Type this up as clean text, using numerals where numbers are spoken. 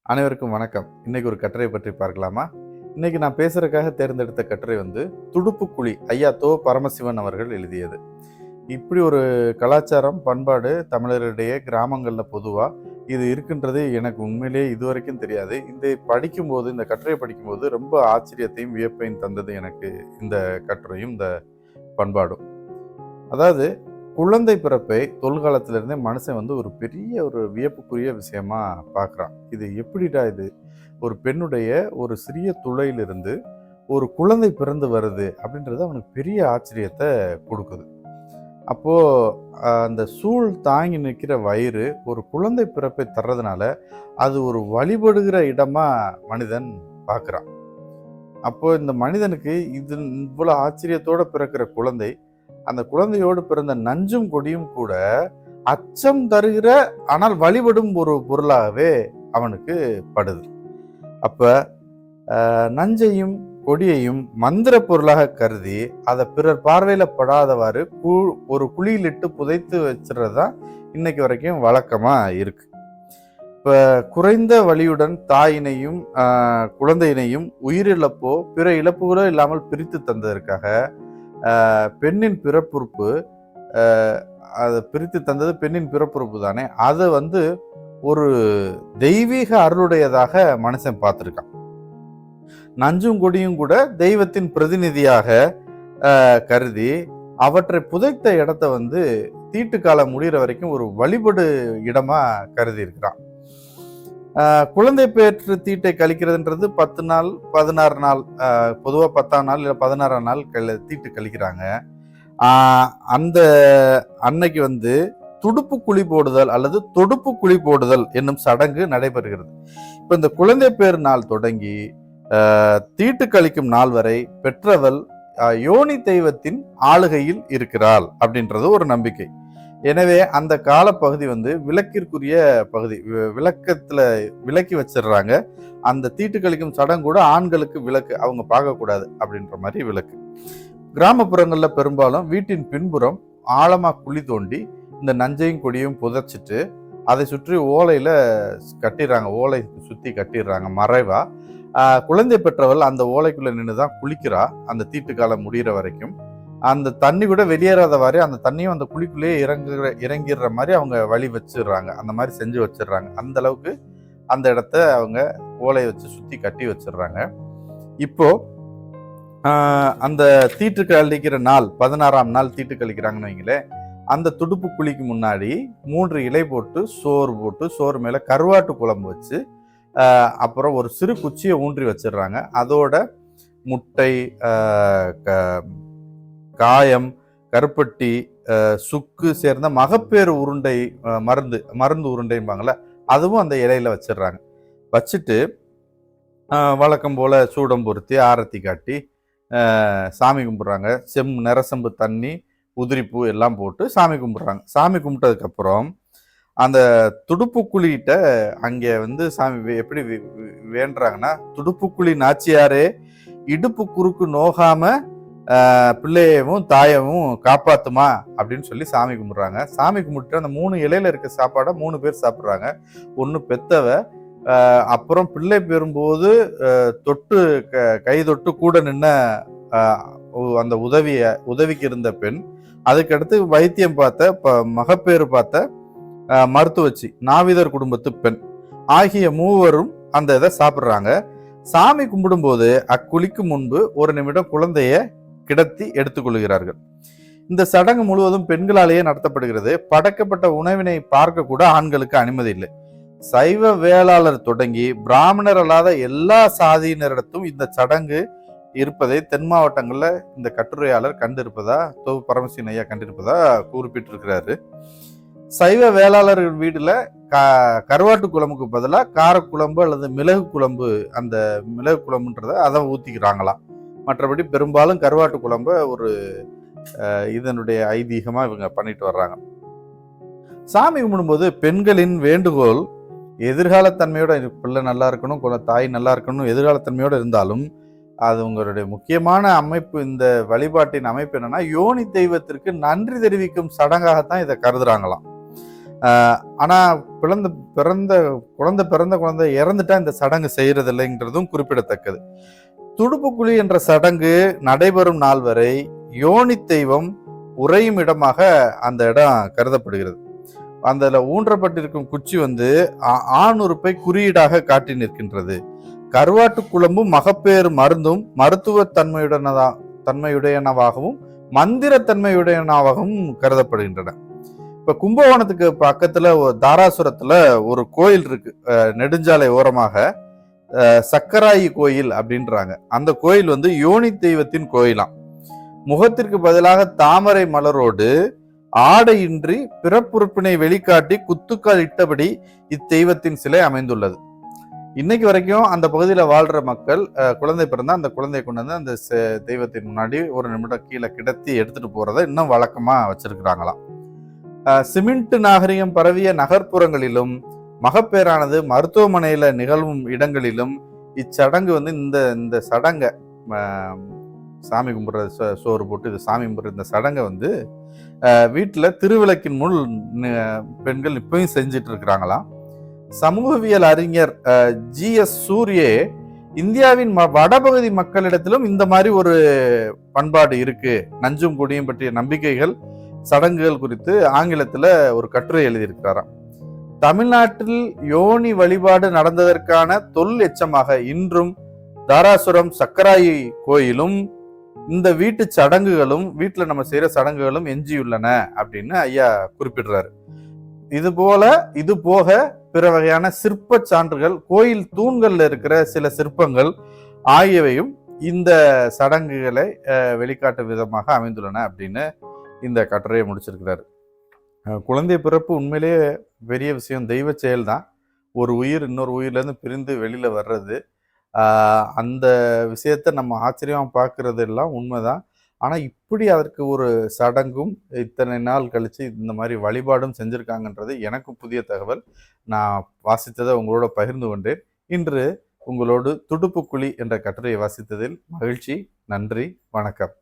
அனைவருக்கும் வணக்கம். இன்னைக்கு ஒரு கட்டுரை பற்றி பார்க்கலாமா? இன்னைக்கு நான் பேசுறதுக்காக தேர்ந்தெடுத்த கட்டுரை துடுப்புக்குழி ஐயா தோ பரமசிவன் அவர்கள் எழுதியது. இப்படி ஒரு கலாச்சாரம் பண்பாடு தமிழரிடையே கிராமங்களில் பொதுவாக இது இருக்குன்றது எனக்கு உண்மையிலேயே இதுவரைக்கும் தெரியாது. இந்த கட்டுரையை படிக்கும்போது ரொம்ப ஆச்சரியத்தையும் வியப்பையும் தந்தது எனக்கு இந்த கட்டுரையும் இந்த பண்பாடும். அதாவது குழந்தை பிறப்பை தொல்காலத்திலிருந்தே மனுஷன் ஒரு பெரிய ஒரு வியப்புக்குரிய விஷயமா பார்க்குறான். இது எப்படிடா இது ஒரு பெண்ணுடைய ஒரு சிறிய துளையிலிருந்து ஒரு குழந்தை பிறந்து வருது அப்படின்றது அவனுக்கு பெரிய ஆச்சரியத்தை கொடுக்குது. அப்போது அந்த சூழ் தாங்கி நிற்கிற வயிறு ஒரு குழந்தை பிறப்பை தர்றதுனால அது ஒரு வழிபடுகிற இடமா மனிதன் பார்க்குறான். அப்போது இந்த மனிதனுக்கு இது இவ்வளோ ஆச்சரியத்தோடு பிறக்கிற குழந்தை, அந்த குழந்தையோடு பிறந்த நஞ்சும் கொடியும் கூட அச்சம் தருகிற ஆனால் வழிபடும் ஒரு பொருளாகவே அவனுக்கு படுது. அப்ப நஞ்சையும் கொடியையும் மந்திர பொருளாக கருதி அதை பிறர் பார்வையில படாதவாறு ஒரு குழியிலிட்டு புதைத்து வச்சுறது தான் இன்னைக்கு வரைக்கும் வழக்கமா இருக்கு. இப்ப குறைந்த வலியுடன் தாயினையும் குழந்தையினையும் உயிரிழப்போ பிற இழப்புகளோ இல்லாமல் பிரித்து தந்ததற்காக பெண்ணின் பிறப்புறுப்பு அதை பிரித்து தந்தது பெண்ணின் பிறப்புறுப்பு தானே, அதை ஒரு தெய்வீக அருளுடையதாக மனுஷன் பார்த்துருக்கான். நஞ்சும் கொடியும் கூட தெய்வத்தின் பிரதிநிதியாக கருதி அவற்றை புதைத்த இடத்த தீட்டு காலம் முடிகிற வரைக்கும் ஒரு வழிபடு இடமா கருதி இருக்கிறான். குழந்தை பேற்று தீட்டை கழிக்கிறதுன்றது 10 நாள் 16 நாள், பொதுவாக 10ஆம் நாள் இல்லை 16ஆம் நாள் தீட்டு கழிக்கிறாங்க. அந்த அன்னைக்கு துடுப்பு குழி போடுதல் அல்லது தொடுப்பு குழி போடுதல் என்னும் சடங்கு நடைபெறுகிறது. இப்போ இந்த குழந்தை பேர் நாள் தொடங்கி தீட்டு கழிக்கும் நாள் வரை பெற்றவள் யோனி தெய்வத்தின் ஆளுகையில் இருக்கிறாள் அப்படின்றது ஒரு நம்பிக்கை. எனவே அந்த காலப்பகுதி விளக்கிற்குரிய பகுதி, விளக்கத்துல விலக்கி வச்சிடுறாங்க. அந்த தீட்டு கழிக்கும் சடங்கு கூட ஆண்களுக்கு விலக்கு, அவங்க பார்க்கக்கூடாது அப்படின்ற மாதிரி விலக்கு. கிராமப்புறங்கள்ல பெரும்பாலும் வீட்டின் பின்புறம் ஆழமா குழி தோண்டி இந்த நஞ்சையும் கொடியும் புதைச்சிட்டு அதை சுற்றி ஓலையில கட்டிடுறாங்க, ஓலை சுத்தி கட்டிடுறாங்க மறைவா. குழந்தை பெற்றவள் அந்த ஓலைக்குள்ள நின்றுதான் குளிக்கிறா அந்த தீட்டு காலம் முடிகிற வரைக்கும். அந்த தண்ணி கூட வெளியேறாதவாறு அந்த தண்ணியும் அந்த குழிக்குள்ளேயே இறங்கிடுற மாதிரி அவங்க வழி வச்சிடுறாங்க, அந்த மாதிரி செஞ்சு வச்சிடுறாங்க. அந்த அளவுக்கு அந்த இடத்த அவங்க ஓலையை வச்சு சுத்தி கட்டி வச்சிடுறாங்க. இப்போ அந்த தீட்டு கழிக்கிற நாள் 16ஆம் நாள் தீட்டு கழிக்கிறாங்கன்னு வைங்களேன். அந்த துடுப்பு குழிக்கு முன்னாடி 3 இலை போட்டு சோறு மேல கருவாட்டு குழம்பு வச்சு அப்புறம் ஒரு சிறு குச்சியை ஊன்றி வச்சிடுறாங்க. அதோட முட்டை, காயம், கருப்பட்டி, சுக்கு சேர்ந்த மகப்பேறு உருண்டை, மருந்து உருண்டைம்பாங்கள்ல, அதுவும் அந்த இலையில வச்சிடுறாங்க. வச்சுட்டு வழக்கம் போல சூடம் பொருத்தி ஆரத்தி காட்டி சாமி கும்பிட்றாங்க. நெரசம்பு தண்ணி, உதிரிப்பூ எல்லாம் போட்டு சாமி கும்பிட்றாங்க. சாமி கும்பிட்டதுக்கப்புறம் அந்த துடுப்புக்குழிகிட்ட அங்கே சாமி எப்படி வேண்டுறாங்கன்னா, துடுப்புக்குழி நாச்சியாரே இடுப்பு குறுக்கு நோகாம பிள்ளையவும் தாயவும் காப்பாத்துமா அப்படின்னு சொல்லி சாமி கும்பிட்றாங்க. சாமி கும்பிட்டு அந்த 3 இலையில இருக்க சாப்பாடை 3 பேர் சாப்பிட்றாங்க. ஒன்று பெத்தவ, அப்புறம் பிள்ளை பெறும்போது தொட்டு கை தொட்டு கூட நின்ன அந்த உதவிக்கு இருந்த பெண், அதுக்கடுத்து வைத்தியம் பார்த்த மகப்பேறு பார்த்த மருத்துவச்சி, நாவிதர் குடும்பத்து பெண் ஆகிய 3வரும் அந்த இதை சாப்பிட்றாங்க. சாமி கும்பிடும்போது அக்குழிக்கு முன்பு 1 நிமிடம் குழந்தைய கிடத்தி எடுத்துக்கொள்கிறார்கள். இந்த சடங்கு முழுவதும் பெண்களாலேயே நடத்தப்படுகிறது. படைக்கப்பட்ட உணவினை பார்க்க கூட ஆண்களுக்கு அனுமதி இல்லை. சைவ வேளாளர் தொடங்கி பிராமணர் அல்லாத எல்லா சாதியினரிடத்தும் இந்த சடங்கு இருப்பதை தென் மாவட்டங்கள்ல இந்த கட்டுரையாளர் கண்டிருப்பதா, தோ பரமசிவன் ஐயா கண்டிருப்பதா குறிப்பிட்டிருக்கிறாரு. சைவ வேளாளர்கள் வீடுல கருவாட்டு குழம்புக்கு பதிலாக காரக்குழம்பு அல்லது மிளகு குழம்பு, அந்த மிளகு குழம்புன்றத அதை ஊத்திக்கிறாங்களாம். மற்றபடி பெரும்பாலும் கருவாட்டு குழம்ப ஒரு இதனுடைய ஐதீகமா இவங்க பண்ணிட்டு வர்றாங்க. சாமி கும்பிடும்போது பெண்களின் வேண்டுகோள் எதிர்காலத்தன்மையோட, பிள்ளை நல்லா இருக்கணும், தாய் நல்லா இருக்கணும், எதிர்காலத்தன்மையோட இருந்தாலும் அது உங்களுடைய முக்கியமான அமைப்பு. இந்த வழிபாட்டின் அமைப்பு என்னன்னா, யோனி தெய்வத்திற்கு நன்றி தெரிவிக்கும் சடங்காகத்தான் இதை கருதுறாங்களாம். ஆனால் குழந்தை பிறந்த குழந்தை இறந்துட்டா இந்த சடங்கு செய்கிறது இல்லைங்கிறதும் குறிப்பிடத்தக்கது. துடுப்புக்குழி என்ற சடங்கு நடைபெறும் நாள் வரை யோனி தெய்வம் உறையும் இடமாக அந்த இடம் கருதப்படுகிறது. அதில் ஊன்றப்பட்டிருக்கும் குச்சி ஆண் உறுப்பை குறியீடாக காட்டி நிற்கின்றது. கருவாட்டு குழம்பும் மகப்பேறு மருந்தும் மருத்துவ தன்மையுடையனவாகவும் மந்திர தன்மையுடையனவாகவும் கருதப்படுகின்றன. இப்ப கும்பகோணத்துக்கு பக்கத்துல தாராசுரத்துல ஒரு கோயில் இருக்கு, நெடுஞ்சாலை ஓரமாக சக்கராயி கோயில் அப்படின்றாங்க. அந்த கோயில் யோனி தெய்வத்தின் கோயிலாம். முகத்திற்கு பதிலாக தாமரை மலரோடு ஆடையின்றி பிறப்புறுப்பினை வெளிக்காட்டி குத்துக்கால் இட்டபடி இத்தெய்வத்தின் சிலை அமைந்துள்ளது. இன்னைக்கு வரைக்கும் அந்த பகுதியில் வாழ்ற மக்கள் குழந்தை பிறந்தா அந்த குழந்தையை கொண்டு அந்த தெய்வத்தின் முன்னாடி ஒரு நிமிடம் கீழே கிடத்தி எடுத்துட்டு போறதை இன்னும் வழக்கமா வச்சிருக்கிறாங்களாம். சிமெண்ட் நாகரிகம் பரவிய நகர்ப்புறங்களிலும் மகப்பேறானது மருத்துவமனையில நிகழ்வும் இடங்களிலும் இச்சடங்கு இந்த சடங்கை சாமி கும்பிட்ற சோறு போட்டு இது சாமி கும்பிட்ற இந்த சடங்கை வீட்டில் திருவிளக்கின் முள் பெண்கள் இப்பயும் செஞ்சிட்டு இருக்கிறாங்களாம். சமூகவியல் அறிஞர் GS சூரியே இந்தியாவின் வடபகுதி மக்களிடத்திலும் இந்த மாதிரி ஒரு பண்பாடு இருக்கு, நஞ்சும் குடியும் பற்றிய நம்பிக்கைகள் சடங்குகள் குறித்து ஆங்கிலத்துல ஒரு கட்டுரை எழுதியிருக்கிறாராம். தமிழ்நாட்டில் யோனி வழிபாடு நடந்ததற்கான தொல் எச்சமாக இன்றும் தாராசுரம் சக்கராயி கோயிலும் இந்த வீட்டு சடங்குகளும் வீட்டுல நம்ம செய்யற சடங்குகளும் எஞ்சியுள்ளன அப்படின்னு ஐயா குறிப்பிடுறாரு. இது போக பிற வகையான சிற்ப சான்றுகள், கோயில் தூண்கள்ல இருக்கிற சில சிற்பங்கள் ஆகியவையும் இந்த சடங்குகளை வெளிக்காட்டும் விதமாக அமைந்துள்ளன அப்படின்னு இந்த கட்டுரையை முடிச்சிருக்கிறாரு. குழந்தை பிறப்பு உண்மையிலேயே பெரிய விஷயம், தெய்வ செயல் தான். ஒரு உயிர் இன்னொரு உயிர்லேருந்து பிரிந்து வெளியில வர்றது, அந்த விஷயத்த நம்ம ஆச்சரியமா பார்க்கறது எல்லாம் உண்மைதான். ஆனா இப்படி அதற்கு ஒரு சடங்கும் இத்தனை நாள் கழிச்சு இந்த மாதிரி வழிபாடும் செஞ்சிருக்காங்கன்றது எனக்கு புதிய தகவல். நான் வாசித்ததை உங்களோட பகிர்ந்து கொண்டேன். இன்று உங்களோடு துடுப்புக்குழி என்ற கட்டுரையை வாசித்ததில் மகிழ்ச்சி. நன்றி, வணக்கம்.